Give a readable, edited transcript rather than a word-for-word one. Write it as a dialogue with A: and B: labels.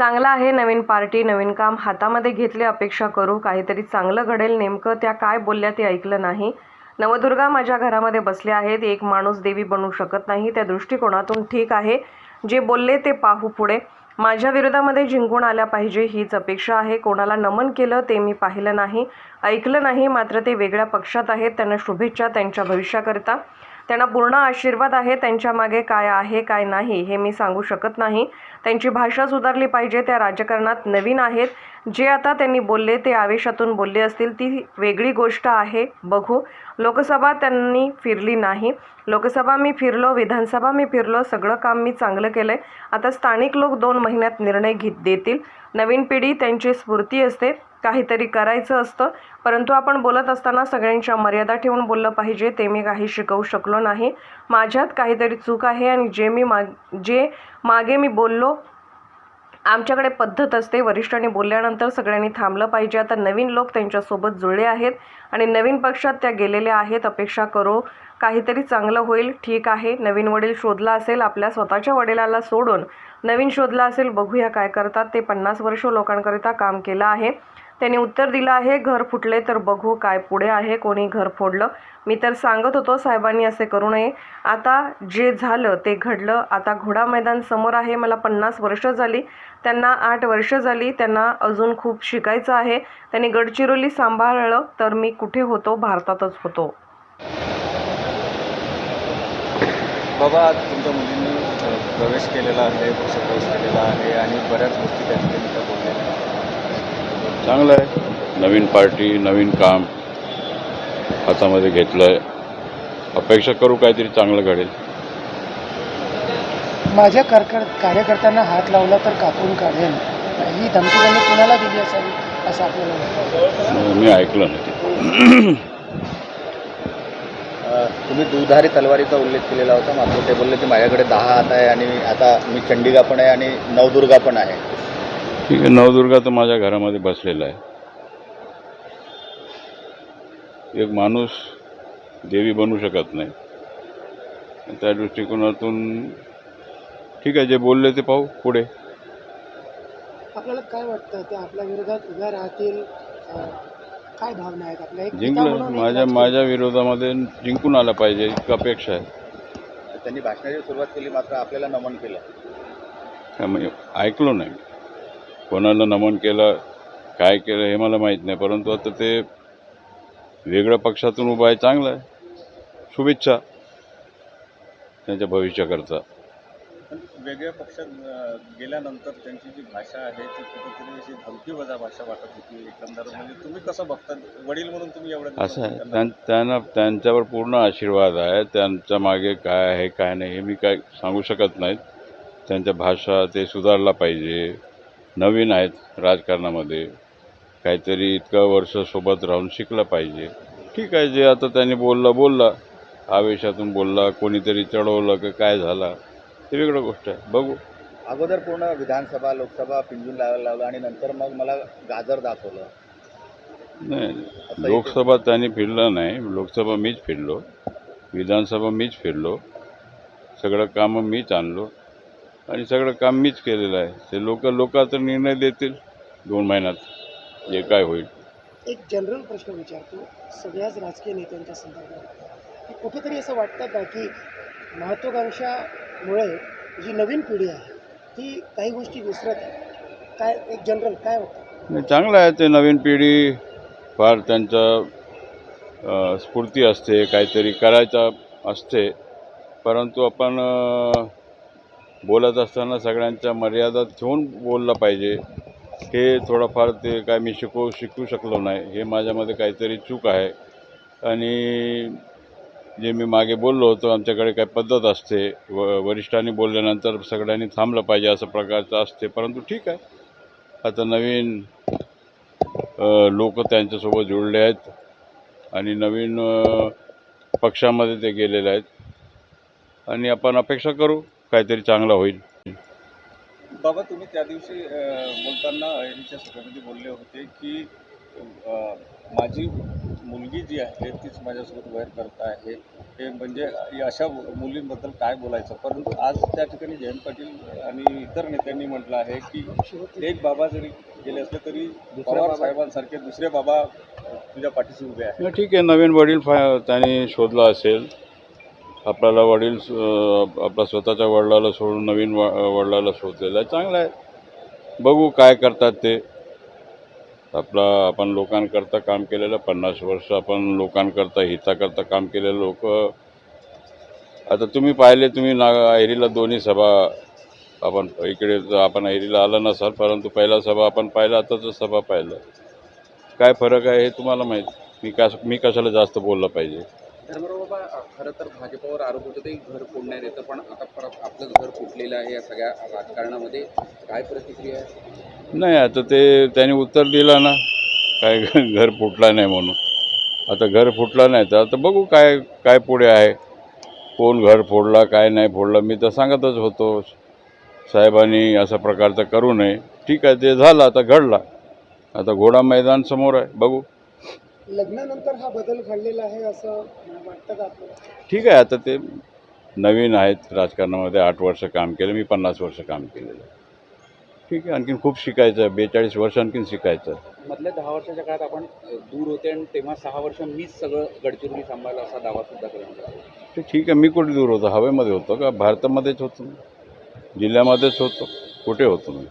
A: चांगला आहे नवीन पार्टी, नवीन काम हातामध्ये घेतले, अपेक्षा करू काहीतरी चांगलं घडेल. नेमकं त्या काय बोलल्या ते ऐकलं नाही. नवदुर्गा माझ्या घरामध्ये बसल्या आहेत. एक माणूस देवी बनू शकत नाही. त्या दृष्टिकोनातून ठीक आहे, जे बोलले ते पाहू पुढे. माझ्या विरोधामध्ये जिंकून आल्या पाहिजे हीच अपेक्षा आहे. कोणाला नमन केलं ते मी पाहिलं नाही, ऐकलं नाही. मात्र ते वेगळ्या पक्षात आहेत. त्यांना शुभेच्छा त्यांच्या भविष्याकरिता. त्यांना पूर्ण आशीर्वाद आहे. त्यांच्या मागे काय आहे काय नाही हे मी सांगू शकत नाही. त्यांची भाषा सुधारली पाहिजे. त्या राजकारणात नवीन आहेत. जे आता त्यांनी बोलले ते आवेशातून बोलले असतील, ती वेगळी गोष्ट आहे. बघू. लोकसभा त्यांनी फिरली नाही. लोकसभा मी फिरलो, विधानसभा मी फिरलो, सगळं काम मी चांगलं केलंय. आता स्थानिक लोक 2 महिन्यात निर्णय देतील. नवीन पिढी त्यांची स्फूर्ती असते, काहीतरी करायचं असतं. परंतु आपण बोलत असताना सगळ्यांच्या मर्यादा ठेवून बोललं पाहिजे. ते मी काही शिकवू शकलो नाही. माझ्यात काहीतरी चूक आहे आणि जे मागे मी बोललो, आमच्याकडे पद्धत असते, वरिष्ठांनी बोलल्यानंतर सगळ्यांनी थांबलं पाहिजे. आता नवीन लोक त्यांच्यासोबत जुळले आहेत आणि नवीन पक्षात त्या गेलेल्या आहेत. अपेक्षा करू काहीतरी चांगलं होईल. ठीक आहे, नवीन वडील शोधला असेल, आपल्या स्वतःच्या वडिलाला सोडून नवीन शोधला असेल. बघूया काय करतात ते. 50 वर्ष लोकांकरिता काम केलं आहे. त्यांनी उत्तर दिलं आहे. घर फुटले तर बघू काय पुढे आहे. कोणी घर फोडलं. मी तर सांगत होतो साहेबांनी असे करू नये. आता जे झालं ते घडलं. आता घोडा मैदान समोर आहे. मला 50 वर्ष झाली, त्यांना 8 वर्ष झाली. त्यांना अजून खूप शिकायचं आहे. त्यांनी गडचिरोली सांभाळलं तर मी कुठे होतो? भारतातच होतो.
B: बाबा, आज तुमच्या मुलींनी प्रवेश केलेला आहे, पक्षप्रवेश केलेला आहे आणि बऱ्याच गोष्टी त्यांनी त्या बोललेल्या आहेत.
C: चांगलं आहे. नवीन पार्टी, नवीन काम हातामध्ये घेतलं आहे. अपेक्षा करू काहीतरी चांगलं घडेल.
D: माझ्या कार्यकर्त्यांना हात लावला तर कापून काढेन, ही धमकी त्यांनी कुणाला दिली असावी असं आपल्याला वाटतं?
C: मी ऐकलं नाही ते.
B: तुम्ही दुधारी तलवारीचा उल्लेख केलेला होता. मात्र ते बोलले की माझ्याकडे 10 हात आहे आणि आता मी चंडिका पण आहे आणि नवदुर्गा पण आहे.
C: ठीक आहे, नवदुर्गा तर माझ्या घरामध्ये बसलेला आहे. एक माणूस देवी बनू शकत नाही. त्या दृष्टिकोनातून ठीक आहे, जे बोलले ते पाहू पुढे.
D: आपल्याला काय वाटतं, ते आपल्या विरोधात उभ्या राहतील? काय भावना आहेत आपल्या? एक
C: जिंकलं, माझ्या विरोधामध्ये जिंकून आला पाहिजे इतकी अपेक्षा आहे.
B: त्यांनी भाषणाची सुरुवात केली, मात्र आपल्याला नमन केलं.
C: त्यामुळे ऐकलो नाही. कोणाला नमन केलं, काय केलं हे मला माहीत नाही. परंतु आता ते वेगळ्या पक्षातून उभं आहे, चांगलं आहे. शुभेच्छा त्यांच्या भविष्याकरता.
B: पण वेगळ्या पक्षात गेल्यानंतर त्यांची जी भाषा आहे ती कुठेतरी अशी धमकीवजा भाषा वाटत होती एकंदर. म्हणजे तुम्ही कसं बघता, वडील म्हणून तुम्ही एवढं?
C: असं आहे, त्यांच्यावर पूर्ण आशीर्वाद आहे. त्यांच्या मागे काय आहे काय नाही हे मी काय सांगू शकत नाहीत. त्यांच्या भाषा ते सुधारला पाहिजे. नवीन आहेत राजकारणामध्ये, काहीतरी इतकं वर्ष सोबत राहून शिकलं पाहिजे. ठीक आहे, जे आता त्यांनी बोलला, आवेशातून बोलला, कोणीतरी चढवलं की काय झाला ते वेगळं गोष्ट आहे. बघू.
B: अगोदर पूर्ण विधानसभा लोकसभा पिंजून लावलं आणि नंतर मग मला गाजर दाखवलं.
C: नाही, लोकसभा त्यांनी फिरलं नाही. लोकसभा मीच फिरलो, विधानसभा मीच फिरलो, सगळं कामं मीच आणलो आणि सगळं काम मीच केलेलं आहे. ते लोक आता निर्णय देतील 2 महिन्यात जे काय होईल.
D: एक जनरल प्रश्न विचारतो सगळ्याच राजकीय नेत्यांच्या संदर्भात, की कुठेतरी असं वाटतं का की महत्त्वाकांक्षामुळे जी नवीन पिढी आहे ती काही गोष्टी विसरत आहे? काय एक जनरल काय वाटतं?
C: नाही, चांगलं आहे. ते नवीन पिढी फार त्यांचा स्फूर्ती असते, काहीतरी करायचं असते. परंतु आपण बोलत असताना सगळ्यांच्या मर्यादा ठेवून बोललं पाहिजे. हे थोडंफार ते काय मी शिकू शकलो नाही. हे माझ्यामध्ये काहीतरी चूक आहे. आणि जे मी मागे बोललो होतो, आमच्याकडे काही पद्धत असते, वरिष्ठांनी बोलल्यानंतर सगळ्यांनी थांबलं पाहिजे असं प्रकारचं असते. परंतु ठीक आहे, आता नवीन लोक त्यांच्यासोबत जुळले आहेत आणि नवीन पक्षामध्ये ते गेलेले आहेत आणि आपण अपेक्षा करू काहीतरी चांगलं होईल.
B: बाबा, तुम्ही त्या दिवशी बोलताना अहिरीच्या सभेमध्ये बोलले होते की माझी मुलगी जी आहे तीच माझ्यासोबत वैर करत आहे, हे म्हणजे अशा मुलींबद्दल काय बोलायचं. परंतु आज त्या ठिकाणी जयंत पाटील आणि इतर नेत्यांनी म्हटलं आहे की एक बाबा जरी गेले असले तरी पवार साहेबांसारखे दुसरे बाबा तुझ्या पाठीशी उभे आहेत.
C: नाही, ठीक आहे, नवीन वडील त्यांनी शोधला असेल. आपल्याला वडील आपल्या स्वतःच्या वडिलाला सोडून नवीन वडिलाला शोधलेलं आहे, चांगलं आहे. बघू काय करतात ते. आपण लोकांकरता काम केलेलं 50 वर्ष, आपण लोकांकरता हिताकरता काम केलेलं लोक. आता तुम्ही पाहिले, तुम्ही ऐरीला दोन्ही सभा, आपण इकडे आपण ऐरीला आला नसाल, परंतु पहिला सभा आपण पाहिला, आताच सभा पाहिलं. काय फरक आहे हे तुम्हाला माहीत. मी कशाला जास्त बोललं पाहिजे.
E: धर्मराव बाबा, खरं तर भाजपवर आरोप होतो ते घर फोडण्यात येतं, पण आता परत आपलंच घर फुटलेलं आहे या सगळ्या राजकारणामध्ये. काय प्रतिक्रिया आहे?
C: नाही, आता ते त्यांनी उत्तर दिलं ना, काय घर फुटला नाही म्हणून. आता घर फुटलं नाही तर आता बघू काय काय पुढे आहे. कोण घर फोडला काय नाही फोडलं, मी तर सांगतच होतो साहेबांनी अशा प्रकारचं करू नये. ठीक आहे, ते झालं, आता घडला. आता घोडा मैदान समोर आहे, बघू.
D: लग्नानंतर हा बदल घडलेला आहे असं वाटतं का आपल्याला?
C: ठीक आहे, आता ते नवीन आहेत राजकारणामध्ये. 8 वर्ष काम केलं, मी 50 वर्ष काम केलेलं आहे. ठीक आहे, आणखीन खूप शिकायचं आहे. 42 वर्ष आणखीन शिकायचं आहे.
E: मधल्या 10 वर्षाच्या काळात आपण दूर होते आणि तेव्हा 6 वर्ष मीच सगळं गडचिरोली सांभाळलं असा दावा सुद्धा करण्यात आला.
C: ते ठीक आहे, मी कुठे दूर होतो? हवेमध्ये होतो का? भारतामध्येच होतो, जिल्ह्यामध्येच होतो. कुठे होतो मी?